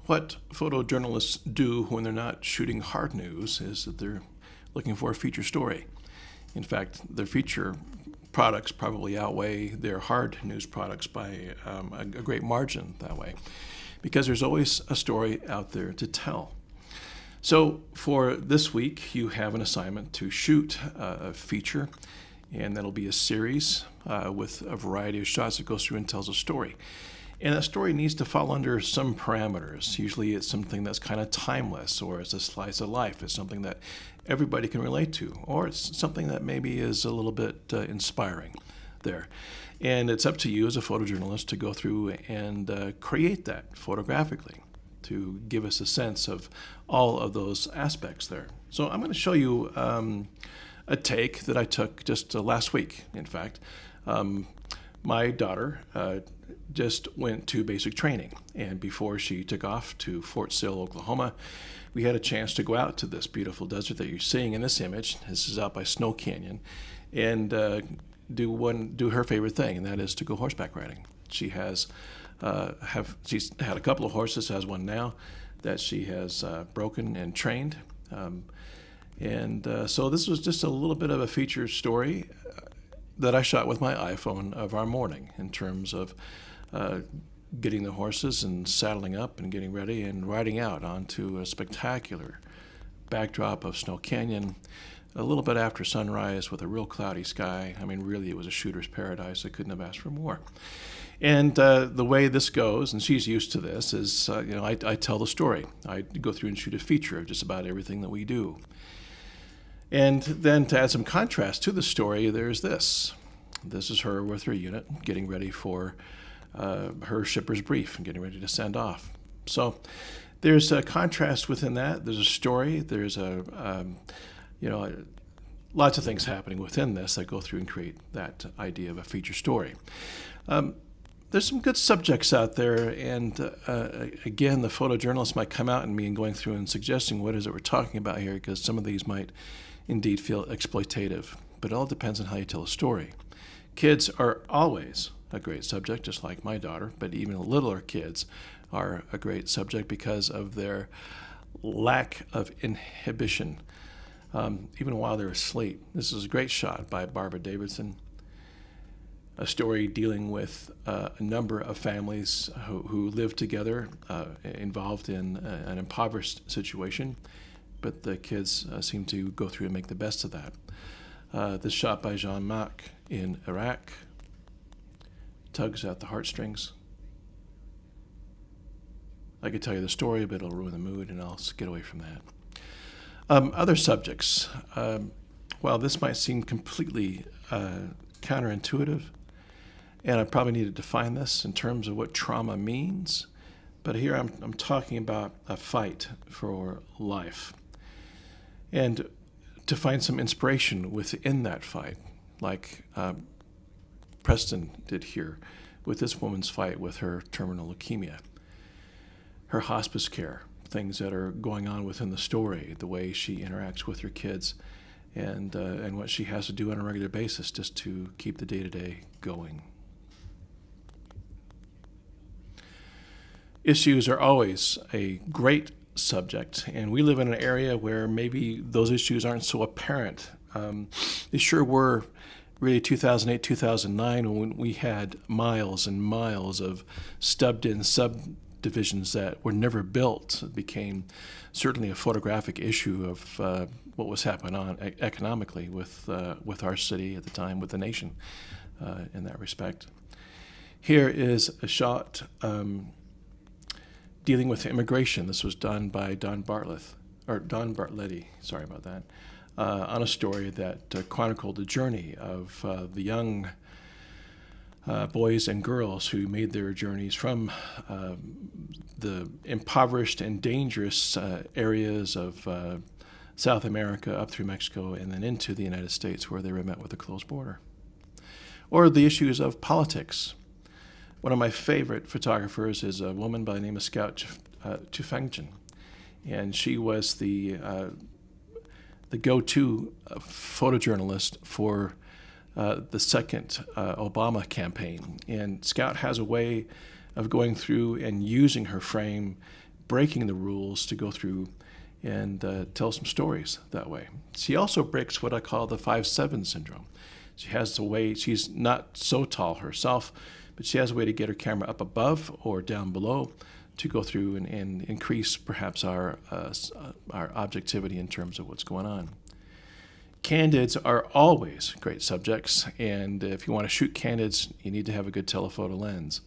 What photojournalists do when they're not shooting hard news is that they're looking for a feature story. In fact, their feature products probably outweigh their hard news products by a great margin that way, because there's always a story out there to tell. So for this week, you have an assignment to shoot a feature, and that'll be a series with a variety of shots that goes through and tells a story. And that story needs to fall under some parameters. Usually it's something that's kind of timeless, or it's a slice of life. It's something that everybody can relate to, or it's something that maybe is a little bit inspiring there. And it's up to you as a photojournalist to go through and create that photographically to give us a sense of all of those aspects there. So I'm going to show you a take that I took just last week, in fact. My daughter just went to basic training, and before she took off to Fort Sill, Oklahoma, we had a chance to go out to this beautiful desert that you're seeing in this image. This is out by Snow Canyon, and do her favorite thing, and that is to go horseback riding. She has she's had a couple of horses, has one now that she has broken and trained, so this was just a little bit of a feature story that I shot with my iPhone of our morning in terms of getting the horses and saddling up and getting ready and riding out onto a spectacular backdrop of Snow Canyon a little bit after sunrise with a real cloudy sky. I mean, really, it was a shooter's paradise. I couldn't have asked for more. And the way this goes, and she's used to this, is I tell the story. I go through and shoot a feature of just about everything that we do. And then to add some contrast to the story, there's this. This is her with her unit getting ready for her shipper's brief and getting ready to send off. So there's a contrast within that. There's a story. There's lots of things happening within this that go through and create that idea of a feature story. There's some good subjects out there, and again, the photojournalist might come out in me and going through and suggesting what is it we're talking about here, because some of these might indeed feel exploitative, but it all depends on how you tell a story. Kids are always a great subject, just like my daughter, but even littler kids are a great subject because of their lack of inhibition, even while they're asleep. This is a great shot by Barbara Davidson, a story dealing with a number of families who live together, involved in an impoverished situation, but the kids seem to go through and make the best of that. This shot by Jean-Marc in Iraq tugs at the heartstrings. I could tell you the story, but it'll ruin the mood, and I'll get away from that. Other subjects. While this might seem completely counterintuitive, and I probably need to define this in terms of what trauma means, but here I'm talking about a fight for life. And to find some inspiration within that fight, like Preston did here with this woman's fight with her terminal leukemia, her hospice care, things that are going on within the story, the way she interacts with her kids, and what she has to do on a regular basis just to keep the day-to-day going. Issues are always a great subject, and we live in an area where maybe those issues aren't so apparent. They sure were really 2008, 2009, when we had miles and miles of stubbed-in subdivisions that were never built. It became certainly a photographic issue of what was happening on economically with our city at the time, with the nation in that respect. Here is a shot dealing with immigration. This was done by Don Bartletti, sorry about that, on a story that chronicled the journey of the young boys and girls who made their journeys from the impoverished and dangerous areas of South America up through Mexico and then into the United States, where they were met with a closed border. Or the issues of politics. One of my favorite photographers is a woman by the name of Scout Chufengchen, and she was the go-to photojournalist for the second Obama campaign. And Scout has a way of going through and using her frame breaking the rules to go through and tell some stories that way. She also breaks what I call the 5'7" syndrome. She has a way, she's not so tall herself, but she has a way to get her camera up above or down below to go through and increase perhaps our objectivity in terms of what's going on. Candids are always great subjects, and if you want to shoot candids, you need to have a good telephoto lens.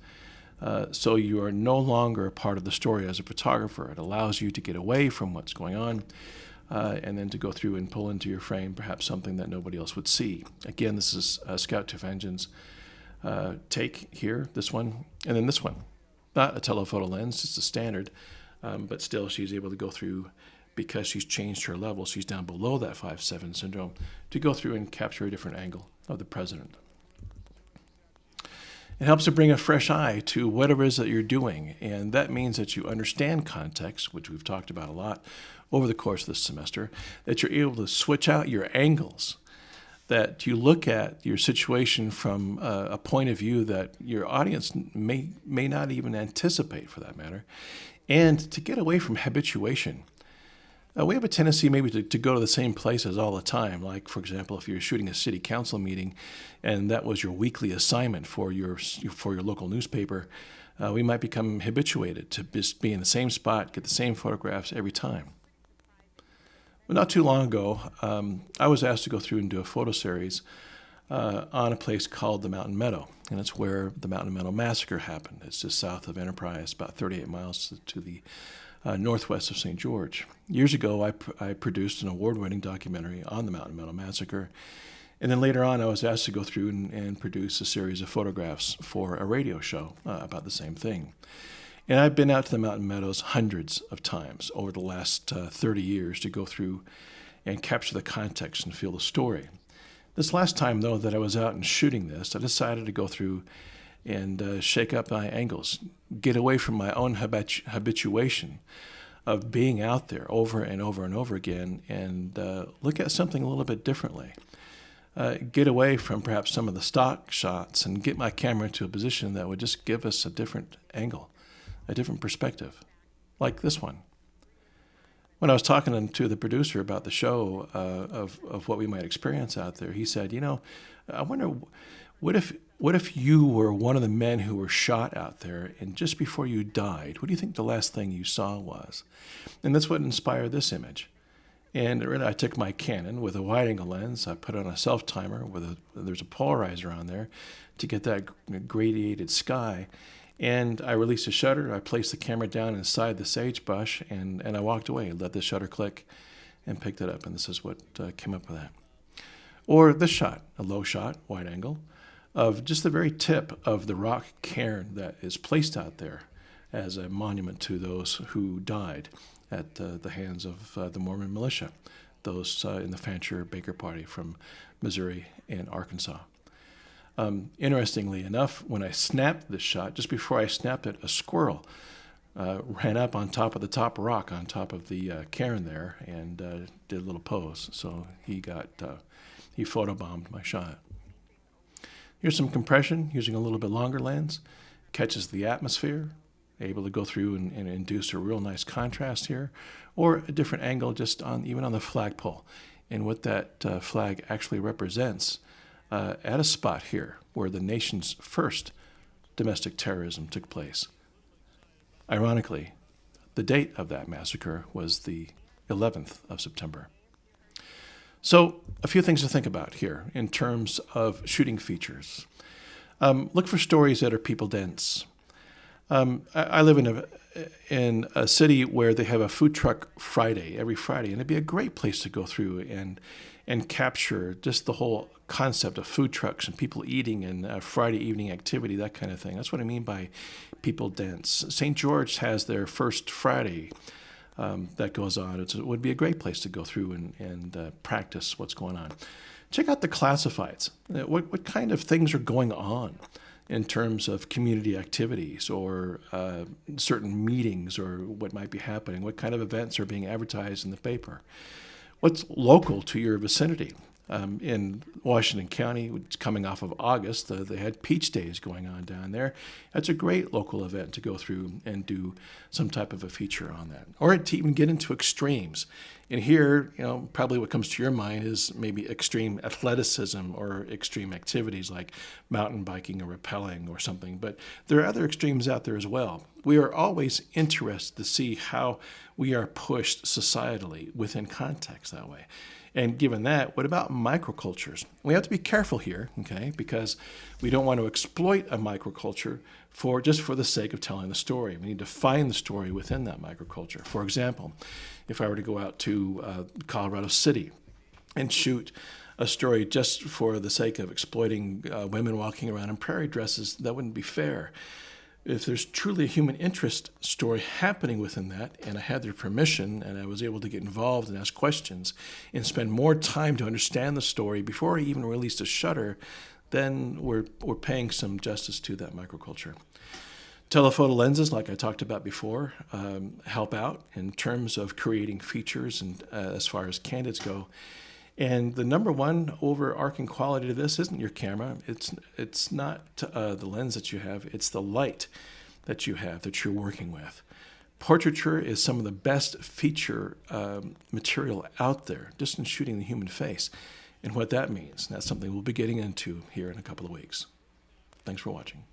So you are no longer a part of the story as a photographer. It allows you to get away from what's going on and then to go through and pull into your frame perhaps something that nobody else would see. Again, this is Scout TIFF Engine's take here, this one, and then this one. Not a telephoto lens, it's a standard, but still she's able to go through, because she's changed her level, she's down below that 5'7" syndrome, to go through and capture a different angle of the president. It helps to bring a fresh eye to whatever it is that you're doing, and that means that you understand context, which we've talked about a lot over the course of this semester, that you're able to switch out your angles, that you look at your situation from a point of view that your audience may not even anticipate, for that matter, and to get away from habituation. We have a tendency maybe to go to the same places all the time. Like, for example, if you're shooting a city council meeting and that was your weekly assignment for your local newspaper, we might become habituated to just be in the same spot, get the same photographs every time. Well, not too long ago, I was asked to go through and do a photo series on a place called the Mountain Meadow, and it's where the Mountain Meadow Massacre happened. It's just south of Enterprise, about 38 miles to the northwest of St. George. Years ago, I produced an award-winning documentary on the Mountain Meadow Massacre, and then later on I was asked to go through and produce a series of photographs for a radio show about the same thing. And I've been out to the Mountain Meadows hundreds of times over the last 30 years to go through and capture the context and feel the story. This last time, though, that I was out and shooting this, I decided to go through and shake up my angles, get away from my own habituation of being out there over and over and over again, and look at something a little bit differently. Get away from perhaps some of the stock shots and get my camera into a position that would just give us a different angle, a different perspective, like this one. When I was talking to the producer about the show of what we might experience out there, he said, I wonder, what if you were one of the men who were shot out there, and just before you died, what do you think the last thing you saw was? And that's what inspired this image. And really, I took my Canon with a wide-angle lens. I put on a self-timer there's a polarizer on there to get that gradiated sky. And I released the shutter. I placed the camera down inside the sagebrush, and I walked away and let the shutter click and picked it up. And this is what came up with that. Or this shot, a low shot, wide angle, of just the very tip of the rock cairn that is placed out there as a monument to those who died at the hands of the Mormon militia, those in the Fancher-Baker Party from Missouri and Arkansas. Interestingly enough, when I snapped this shot, just before I snapped it, a squirrel ran up on top of the top rock on top of the cairn there and did a little pose. So he photobombed my shot. Here's some compression using a little bit longer lens. Catches the atmosphere, able to go through and induce a real nice contrast here, or a different angle just even on the flagpole, and what that flag actually represents at a spot here where the nation's first domestic terrorism took place. Ironically, the date of that massacre was the 11th of September. So a few things to think about here in terms of shooting features. Look for stories that are people dense. I live in a city where they have a food truck Friday, every Friday, and it'd be a great place to go through and capture just the whole concept of food trucks and people eating and Friday evening activity, that kind of thing. That's what I mean by people dense. St. George has their first Friday that goes on. It would be a great place to go through and practice what's going on. Check out the classifieds. What kind of things are going on in terms of community activities or certain meetings or what might be happening? What kind of events are being advertised in the paper? What's local to your vicinity? In Washington County, it's coming off of August, they had Peach Days going on down there. That's a great local event to go through and do some type of a feature on that. Or to even get into extremes. And here, probably what comes to your mind is maybe extreme athleticism or extreme activities like mountain biking or rappelling or something. But there are other extremes out there as well. We are always interested to see how we are pushed societally within context that way. And given that, what about microcultures? We have to be careful here, okay, because we don't want to exploit a microculture just for the sake of telling the story. We need to find the story within that microculture. For example, if I were to go out to Colorado City and shoot a story just for the sake of exploiting women walking around in prairie dresses, that wouldn't be fair. If there's truly a human interest story happening within that, and I had their permission, and I was able to get involved and ask questions and spend more time to understand the story before I even released a shutter, then we're paying some justice to that microculture. Telephoto lenses, like I talked about before, help out in terms of creating features and as far as candids go. And the number one overarching quality to this isn't your camera. It's not the lens that you have. It's the light that you have that you're working with. Portraiture is some of the best feature material out there, just in shooting the human face. And what that means, that's something we'll be getting into here in a couple of weeks. Thanks for watching.